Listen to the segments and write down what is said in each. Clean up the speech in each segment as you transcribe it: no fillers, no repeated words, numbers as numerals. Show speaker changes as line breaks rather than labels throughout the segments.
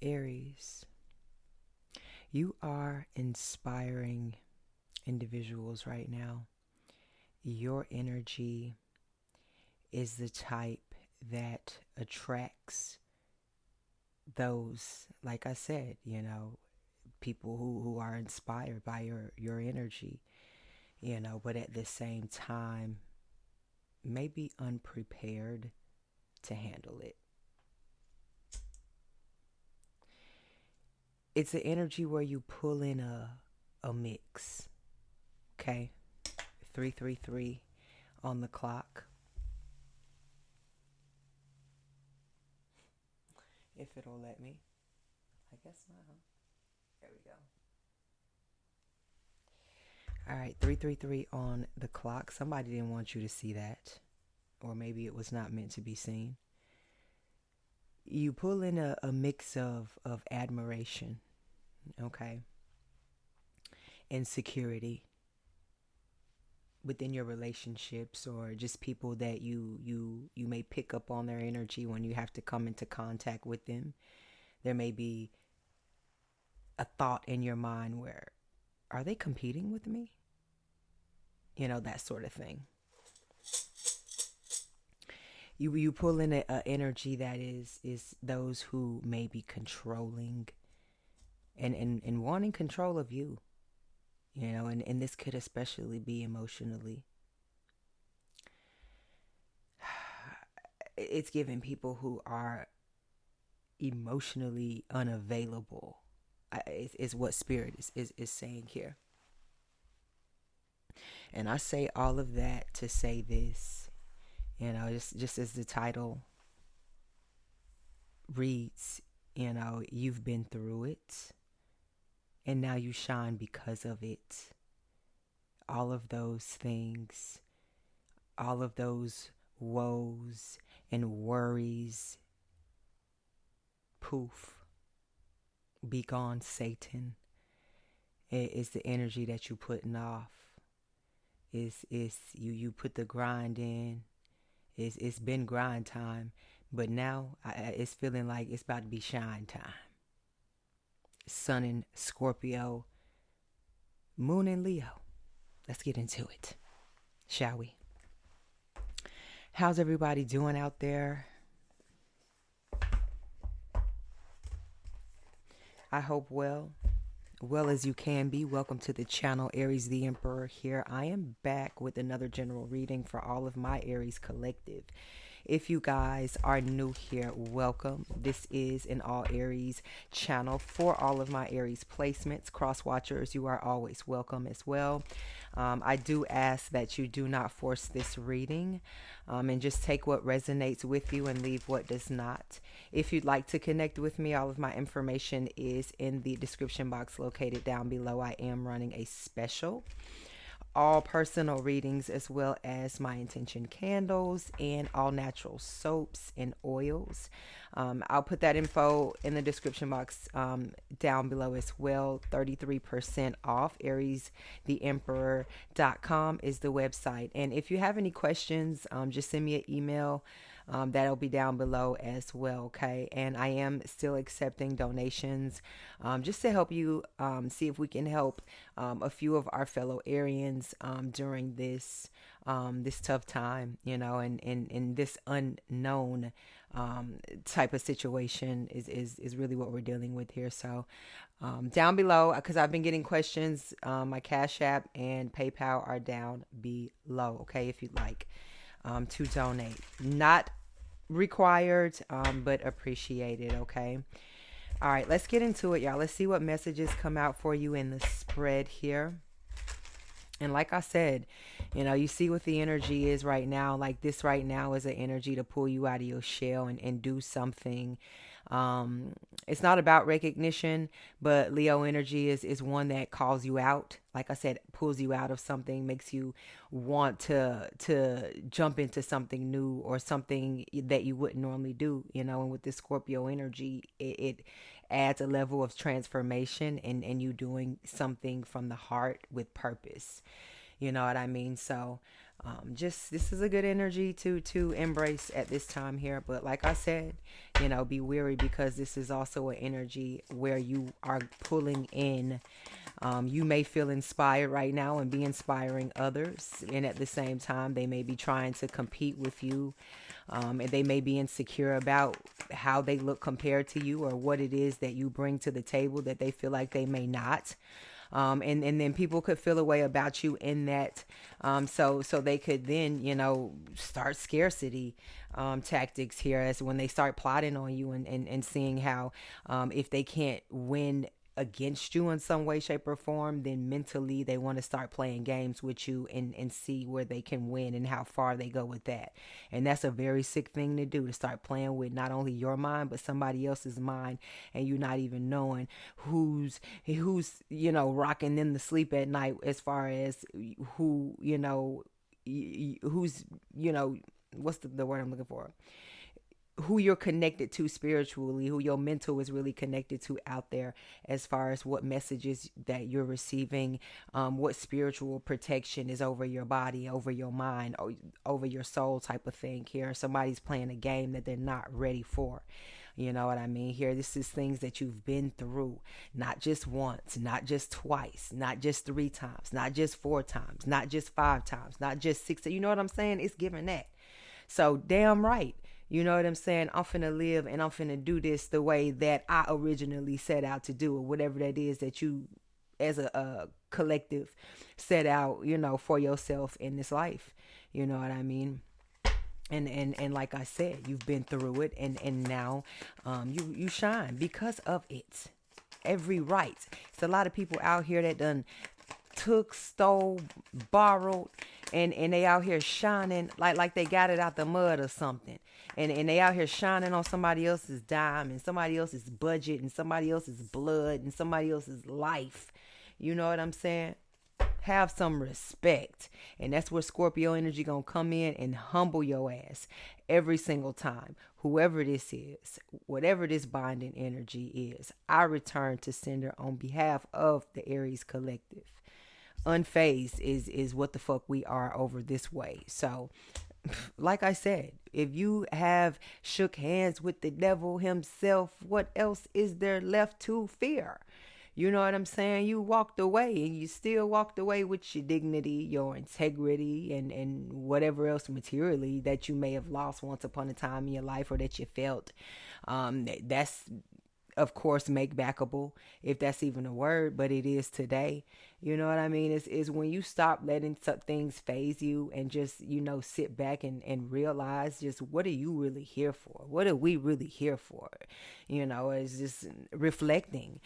Aries, you are inspiring individuals right now. Your energy is the type that attracts those, like I said, people who are inspired by your energy, but at the same time, maybe unprepared to handle it. It's an energy where you pull in a mix. Okay? 333 on the clock. If it'll let me. I guess not, huh? There we go. All right, 333 on the clock. Somebody didn't want you to see that. Or maybe it was not meant to be seen. You pull in a mix of admiration, okay, and security within your relationships, or just people that you may pick up on their energy when you have to come into contact with them. There may be a thought in your mind where, are they competing with me? That sort of thing. You pull in a energy that is those who may be controlling and wanting control of you. And this could especially be emotionally. It's giving people who are emotionally unavailable, is what Spirit is saying here. And I say all of that to say this, just as the title reads, you've been through it, and now you shine because of it. All of those things, all of those woes and worries, poof, be gone, Satan. It's the energy that you putting off. It's you put the grind in. It's been grind time, but now it's feeling like it's about to be shine time. Sun in Scorpio, Moon in Leo. Let's get into it, shall we? How's everybody doing out there? I hope well as you can be. Welcome to the channel, Aries the Emperor here. I am back with another general reading for all of my Aries collective. If you guys are new here, welcome. This is an all Aries channel for all of my Aries placements. Cross watchers, you are always welcome as well. I do ask that you do not force this reading, and just take what resonates with you and leave what does not. If you'd like to connect with me, all of my information is in the description box located down below. I am running a special. All personal readings, as well as my intention candles and all natural soaps and oils. I'll put that info in the description box down below as well. 33% off. AriesTheEmperor.com is the website. And if you have any questions, just send me an email. That'll be down below as well, okay? And I am still accepting donations just to help you see if we can help a few of our fellow Arians during this tough time, and this unknown type of situation is really what we're dealing with here. So down below, because I've been getting questions, my Cash App and PayPal are down below, okay, if you'd like to donate. Not required, but appreciated, okay? All right, let's get into it, y'all. Let's see what messages come out for you in the spread here. And like I said, you see what the energy is right now. Like this right now is an energy to pull you out of your shell and do something. It's not about recognition, but Leo energy is one that calls you out. Like I said, pulls you out of something, makes you want to jump into something new or something that you wouldn't normally do, and with this Scorpio energy, it adds a level of transformation and you doing something from the heart with purpose. You know what I mean? So just this is a good energy to embrace at this time here. But like I said, be wary, because this is also an energy where you are pulling in. You may feel inspired right now and be inspiring others, and at the same time they may be trying to compete with you, and they may be insecure about how they look compared to you, or what it is that you bring to the table that they feel like they may not. And then people could feel a way about you in that, so they could then start scarcity tactics here, as when they start plotting on you, and seeing how, if they can't win against you in some way, shape, or form, then mentally they want to start playing games with you, and see where they can win and how far they go with that. And that's a very sick thing to do, to start playing with not only your mind but somebody else's mind, and you not even knowing who's rocking them to sleep at night, as far as who's what's the word I'm looking for, who you're connected to spiritually, who your mental is really connected to out there, as far as what messages that you're receiving, what spiritual protection is over your body, over your mind, or over your soul, type of thing. Here, somebody's playing a game that they're not ready for. You know what I mean? Here, this is things that you've been through, not just once, not just twice, not just 3 times, not just 4 times, not just 5 times, not just 6. You know what I'm saying? It's giving that. So damn right. You know what I'm saying? I'm finna live, and I'm finna do this the way that I originally set out to do it, whatever that is that you, as a collective, set out, for yourself in this life. You know what I mean? And like I said, you've been through it, and now you shine because of it. Every right. It's a lot of people out here that done took, stole, borrowed, and they out here shining like they got it out the mud or something. And they out here shining on somebody else's dime, and somebody else's budget, and somebody else's blood, and somebody else's life. You know what I'm saying? Have some respect. And that's where Scorpio energy gonna come in and humble your ass every single time. Whoever this is, whatever this binding energy is, I return to sender on behalf of the Aries collective. Unfazed is what the fuck we are over this way. So like I said, if you have shook hands with the devil himself, what else is there left to fear? You know what I'm saying? You walked away, and you still walked away with your dignity, your integrity, and whatever else materially that you may have lost once upon a time in your life, or that you felt. That's, of course, make backable, if that's even a word, but it is today. You know what I mean? It's when you stop letting some things phase you, and just, sit back and realize, just, what are you really here for? What are we really here for? It's just reflecting.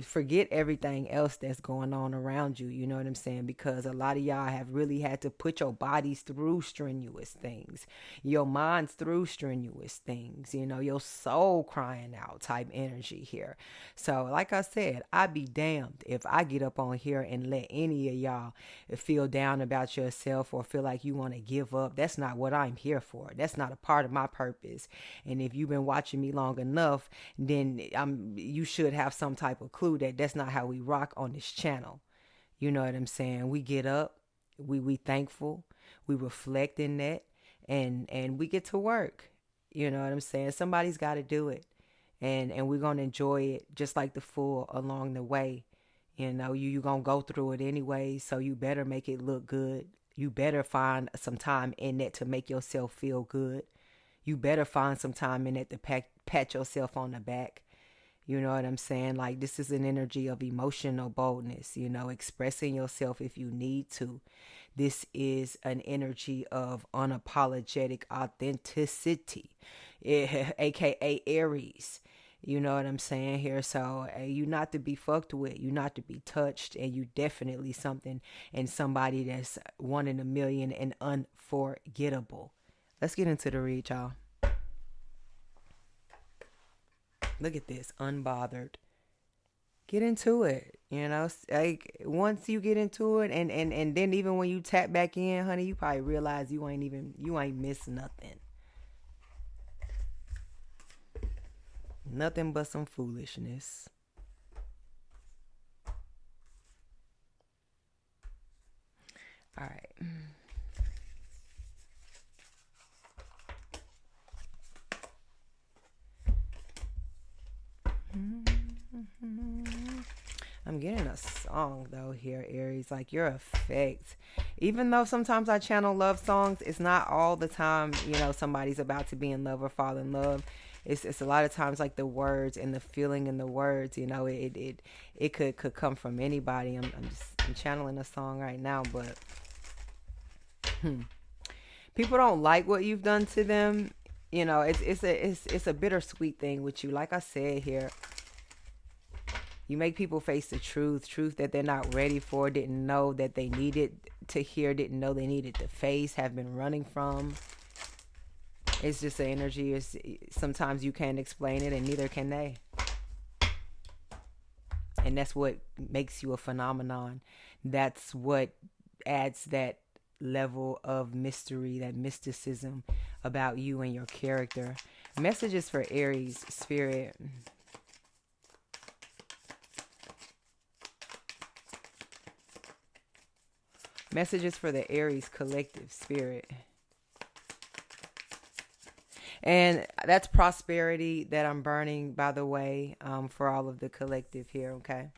Forget everything else that's going on around you. You know what I'm saying? Because a lot of y'all have really had to put your bodies through strenuous things, your minds through strenuous things, your soul crying out type energy here. So like I said, I'd be damned if I get up on here and let any of y'all feel down about yourself, or feel like you want to give up. That's not what I'm here for. That's not a part of my purpose. And if you've been watching me long enough, then you should have some type of clue that that's not how we rock on this channel. You know what I'm saying? We get up, we thankful, we reflect in that, and we get to work. You know what I'm saying? Somebody's got to do it. And we're going to enjoy it just like the fool along the way. You going to go through it anyway, so you better make it look good. You better find some time in that to make yourself feel good. You better find some time in it to pat yourself on the back. You know what I'm saying? Like, this is an energy of emotional boldness, expressing yourself if you need to. This is an energy of unapologetic authenticity, aka Aries. You know what I'm saying here? So you not to be fucked with, you not to be touched, and you definitely something and somebody that's 1 in a million and unforgettable. Let's get into the read, y'all. Look at this, unbothered. Get into it, like once you get into it, and then even when you tap back in, honey, you probably realize you ain't missed nothing. Nothing but some foolishness. All right. I'm getting a song though here, Aries, like your effect. Even though sometimes I channel love songs, it's not all the time, somebody's about to be in love or fall in love. It's a lot of times like the words and the feeling in the words, it could come from anybody. I'm channeling a song right now, but people don't like what you've done to them. It's a bittersweet thing with you. Like I said here, you make people face the truth that they're not ready for, didn't know that they needed to hear, didn't know they needed to face, have been running from. It's just the energy. Sometimes you can't explain it, and neither can they. And that's what makes you a phenomenon. That's what adds that level of mystery, that mysticism about you and your character. Messages for Aries, Spirit. Messages for the Aries collective, Spirit. And that's prosperity that I'm burning, by the way, for all of the collective here, okay?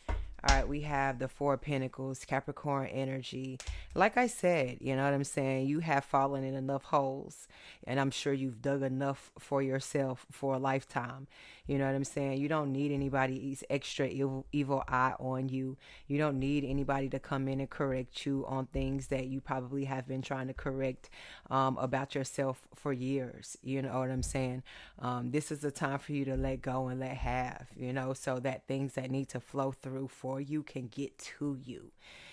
All right, we have the Four of Pentacles, Capricorn energy. Like I said, you know what I'm saying? You have fallen in enough holes, and I'm sure you've dug enough for yourself for a lifetime. You know what I'm saying? You don't need anybody's extra evil eye on you. You don't need anybody to come in and correct you on things that you probably have been trying to correct about yourself for years. You know what I'm saying? This is a time for you to let go and let have, so that things that need to flow through for you can get to you.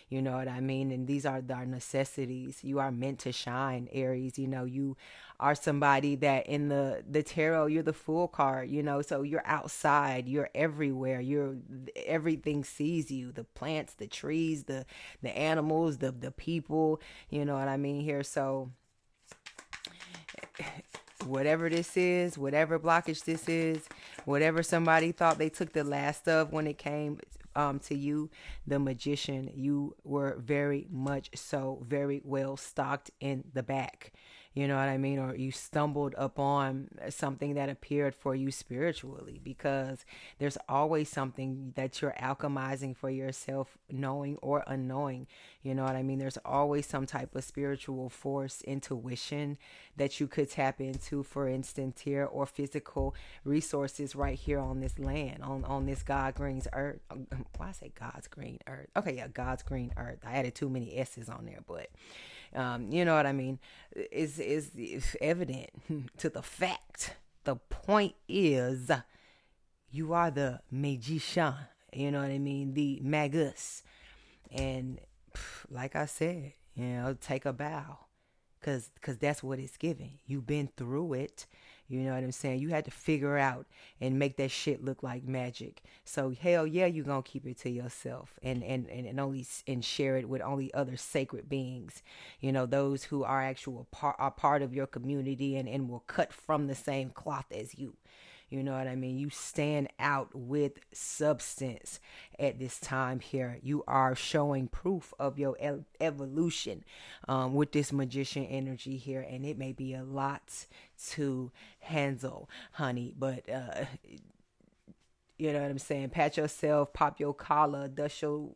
You know what I mean? And these are our necessities. You are meant to shine, Aries. You are somebody that in the tarot, you're the Fool card, so you're outside, you're everywhere. Everything sees you, the plants, the trees, the animals, the people, you know what I mean here. So whatever this is, whatever blockage this is, whatever somebody thought they took the last of when it came to you, the Magician, you were very much so very well stocked in the back. You know what I mean? Or you stumbled upon something that appeared for you spiritually, because there's always something that you're alchemizing for yourself, knowing or unknowing. You know what I mean? There's always some type of spiritual force, intuition that you could tap into, for instance, here, or physical resources right here on this land, on this God green earth. Why I say God's green earth? Okay, yeah, God's green earth. I added too many S's on there, but you know what I mean? Is evident to the fact. The point is, you are the magician. You know what I mean? The magus. And like I said, take a bow, cause that's what it's giving. You've been through it. You know what I'm saying? You had to figure out and make that shit look like magic. So hell yeah, you gonna keep it to yourself and only and share it with only other sacred beings. Those who are are part of your community and will cut from the same cloth as you. You know what I mean? You stand out with substance at this time here. You are showing proof of your evolution with this Magician energy here. And it may be a lot to handle, honey. But, you know what I'm saying? Pat yourself, pop your collar, dust your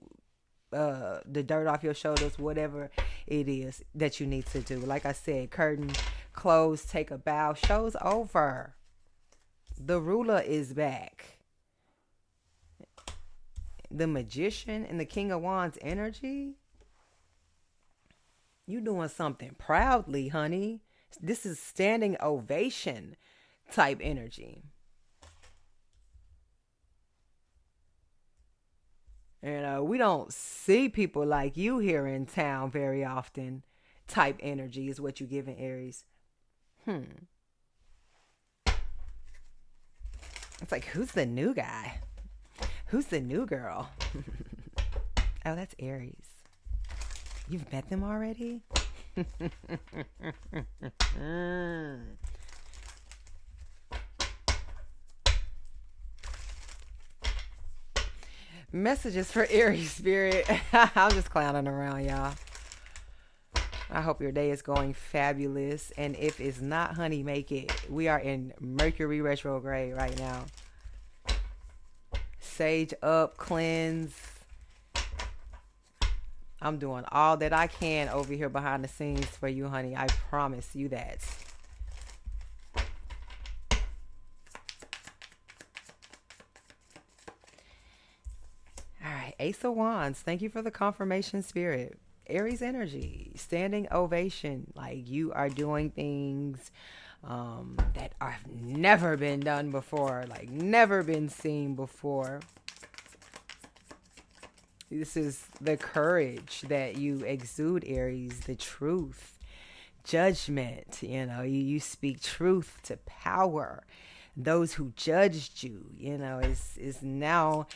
the dirt off your shoulders, whatever it is that you need to do. Like I said, curtain closed, take a bow. Show's over. The ruler is back. The Magician and the King of Wands energy. You doing something proudly, honey. This is standing ovation type energy. We don't see people like you here in town very often. Type energy is what you giving, Aries. It's like, who's the new guy? Who's the new girl? Oh, that's Aries. You've met them already? Messages for Aries, Spirit. I'm just clowning around, y'all. I hope your day is going fabulous. And if it's not, honey, make it. We are in Mercury retrograde right now. Sage up, cleanse. I'm doing all that I can over here behind the scenes for you, honey. I promise you that. All right, Ace of Wands. Thank you for the confirmation, Spirit. Aries energy, standing ovation. Like you are doing things that have never been done before, like never been seen before. This is the courage that you exude, Aries, the truth, judgment. You speak truth to power. Those who judged you, is now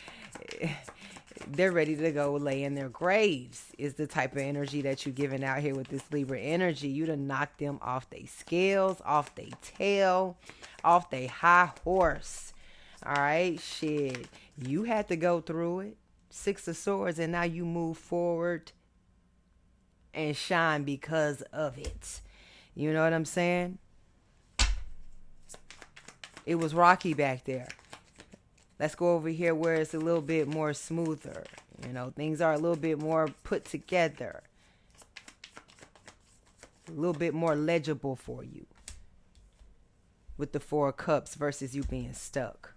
they're ready to go lay in their graves, is the type of energy that you're giving out here with this Libra energy. You done knock them off their scales, off their tail, off their high horse. All right, shit. You had to go through it. Six of Swords, and now you move forward and shine because of it. You know what I'm saying? It was rocky back there. Let's go over here where it's a little bit more smoother. Things are a little bit more put together. A little bit more legible for you. With the Four of Cups versus you being stuck.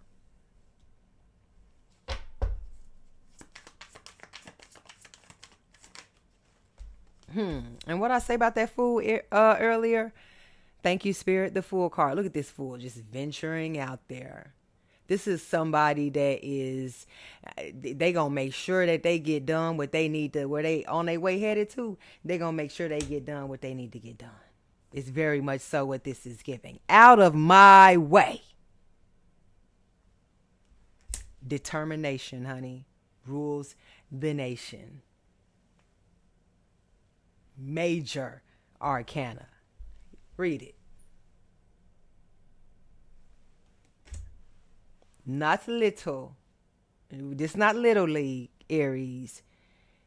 And what I say about that fool earlier, thank you, Spirit, the Fool card. Look at this fool just venturing out there. This is somebody that is, they going to make sure that they get done what they need to, where they on their way headed to, they going to make sure they get done what they need to get done. It's very much so what this is giving. Out of my way. Determination, honey, rules the nation. Major arcana. Read it. Not little. This not little league, Aries.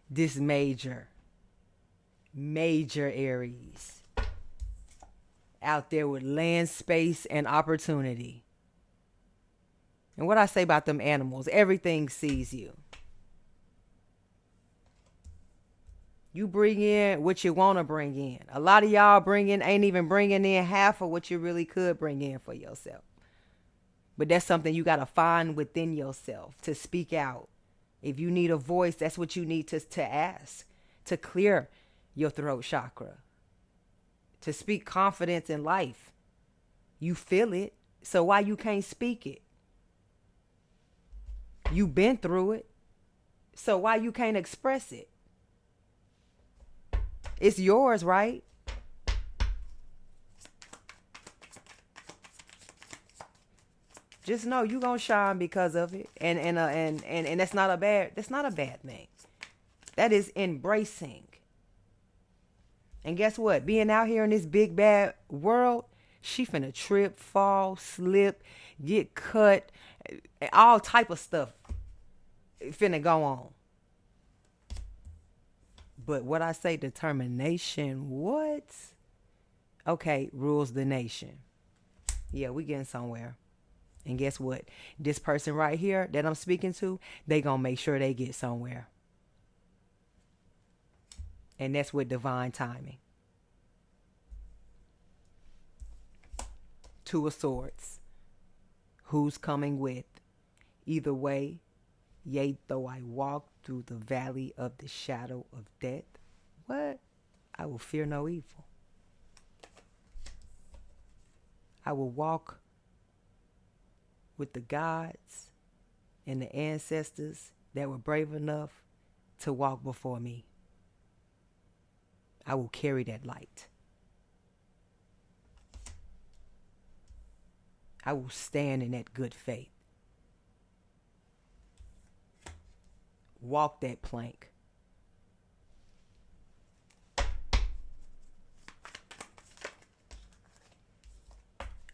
This major. Major Aries. Out there with land, space, and opportunity. And what I say about them animals, everything sees you. You bring in what you want to bring in. A lot of y'all ain't even bringing in half of what you really could bring in for yourself. But that's something you got to find within yourself to speak out. If you need a voice, that's what you need to ask. To clear your throat chakra. To speak confidence in life. You feel it, so why you can't speak it? You been through it, so why you can't express it? It's yours, right? Just know you gonna shine because of it, and that's not a bad thing. That is embracing. And guess what? Being out here in this big bad world, she finna trip, fall, slip, get cut, all type of stuff finna go on. But what I say, determination, what? Okay, rules the nation. Yeah, we getting somewhere. And guess what? This person right here that I'm speaking to, they gonna make sure they get somewhere. And that's with divine timing. Two of Swords. Who's coming with? Either way, yea, though I walk through the valley of the shadow of death, what? I will fear no evil. I will walk with the gods and the ancestors that were brave enough to walk before me. I will carry that light. I will stand in that good faith. Walk that plank.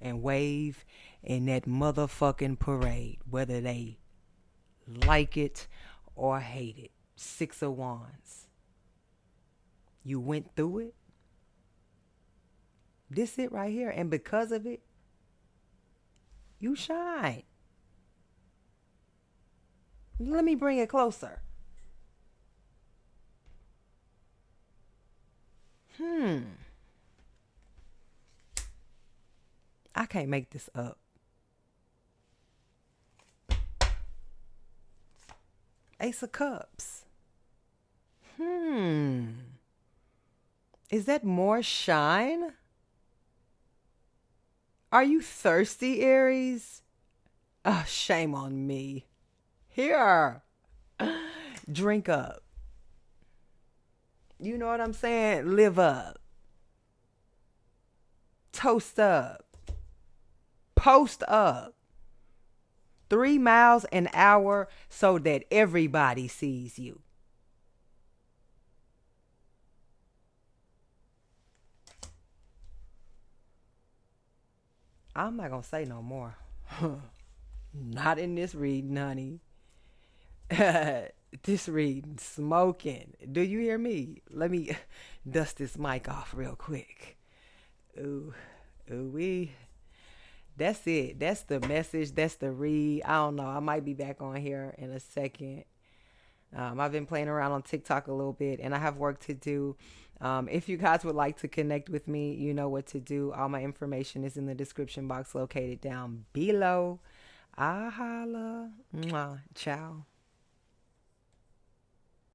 And wave in that motherfucking parade, whether they like it or hate it. Six of Wands. You went through it. This it right here. And because of it, you shine. Let me bring it closer. I can't make this up. Ace of Cups. Is that more shine? Are you thirsty, Aries? Oh, shame on me. Here. Drink up. You know what I'm saying? Live up. Toast up. Post up. 3 miles an hour so that everybody sees you. I'm not going to say no more. Not in this reading, honey. This reading, smoking. Do you hear me? Let me dust this mic off real quick. Ooh, wee. That's it. That's the message. That's the read. I don't know. I might be back on here in a second. I've been playing around on TikTok a little bit, and I have work to do. If you guys would like to connect with me, you know what to do. All my information is in the description box located down below. Holla. Mwah. Ciao.